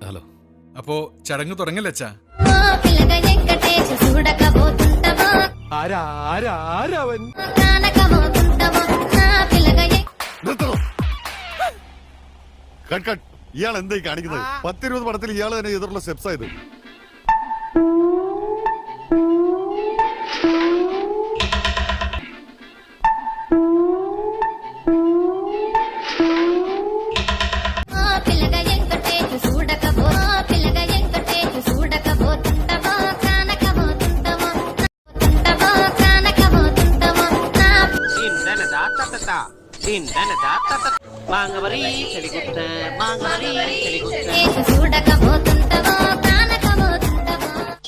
Hello അപ്പോ ചടങ്ങ് തുടങ്ങല്ലേ അച്ഛാ? ഇയാൾ എന്തായി കാണിക്കുന്നത്? 10-20 പടത്തിൽ ഇയാൾ തന്നെ എതിർള്ള സ്റ്റെപ്സ് ആയത്.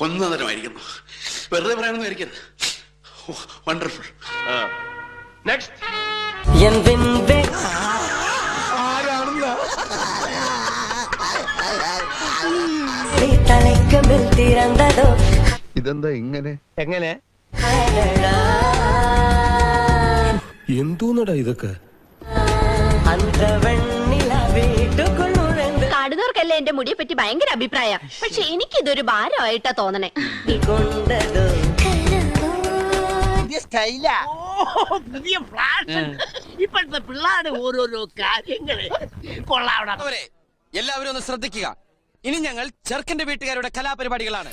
ഒന്നതരമായിരിക്കുന്നു. വെറുതെ പറയാനൊന്നും വണ്ടർഫുൾ. ഇതെന്താ ഇങ്ങനെ? എങ്ങനെ എന്തോന്നടാ ഇതൊക്കെ? കാടുകാർക്കല്ലേ എന്റെ മുടിയെ പറ്റി ഭയങ്കര അഭിപ്രായ. പക്ഷെ എനിക്കിതൊരു ഭാരമായിട്ടാ തോന്നണേ. ഇപ്പോഴത്തെ പിള്ളേരുടെ ഓരോരോ കാര്യങ്ങള് കൊള്ളാവണം. എല്ലാവരും ഒന്ന് ശ്രദ്ധിക്കുക. ഇനി ഞങ്ങൾ ചെറുക്കന്റെ വീട്ടുകാരുടെ കലാപരിപാടികളാണ്.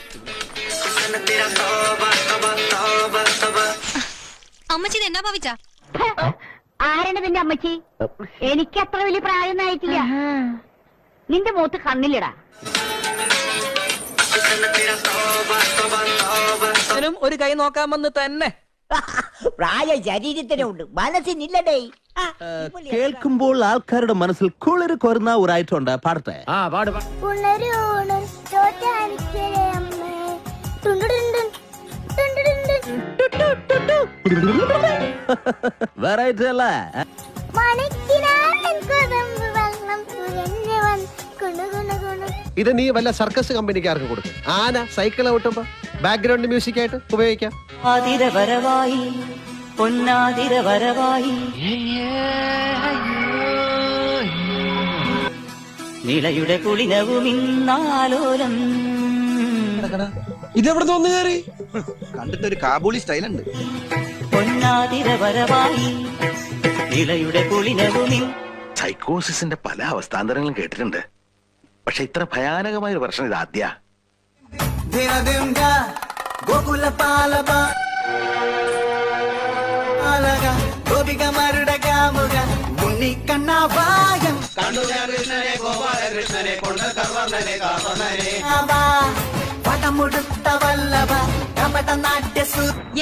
അമ്മച്ചി എന്നാ ഭാവിച്ച? ആരാണ് നിന്റെ അമ്മച്ചി? എനിക്ക് അത്ര വലിയ പ്രായം ആയിട്ടില്ല. നിന്റെ മുഖത്ത് കണ്ണില്ലടാ. ഒരു കൈ നോക്കാമെന്ന് തന്നെ. പ്രായ ശരീരത്തിനുണ്ട്, മനസ്സിനില്ലടേ. കേൾക്കുമ്പോൾ ആൾക്കാരുടെ മനസ്സിൽ കുളിര് കൊരുന്ന ഒരു ഐറ്റമുണ്ട്. പാടട്ടെ? വെറൈറ്റി അല്ലേ? ഇത് നീ വല്ല സർക്കസ് കമ്പനിക്കാർക്ക് കൊടുക്കും. ആന സൈക്കിൾ ഓട്ടുമ്പോ ബാക്ക്ഗ്രൗണ്ട് മ്യൂസിക് ആയിട്ട് ഉപയോഗിക്കാം. ആതിരവരവായി പൊന്നാതിരവരവായി നിളയുടെ കുളിനവുമിന്നാലോലം. ഇതെവിടെ തോന്നു കയറി? കണ്ടിട്ടൊരു കാബൂളി സ്റ്റൈലുണ്ട്. പൊന്നാതിരവരവായി നിളയുടെ കുളിനവുമിൻ. സൈക്കോസിന്റെ പല അവസ്ഥാന്തരങ്ങളും കേട്ടിട്ടുണ്ട്. പക്ഷെ ഇത്ര ഭയാനകമായ ഒരു പ്രശ്നം ഇത് ആദ്യ.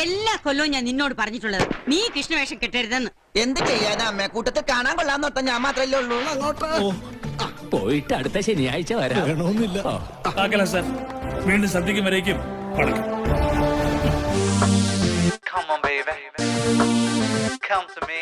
എല്ലാ കൊല്ലവും ഞാൻ നിന്നോട് പറഞ്ഞിട്ടുള്ളത് നീ കൃഷ്ണവേഷം കെട്ടരുതെന്ന്. എന്ത് ചെയ്യാനാ അമ്മ? കൂട്ടത്തിൽ കാണാൻ കൊള്ളാന്നോട്ട ഞാൻ മാത്രല്ലേ ഉള്ളൂ. അങ്ങോട്ട് പോയിട്ട് അടുത്ത ശനിയാഴ്ച വരാമെന്നില്ല. വീണ്ടും സദ്യക്കും വരേക്കും Come on, baby. Come to me.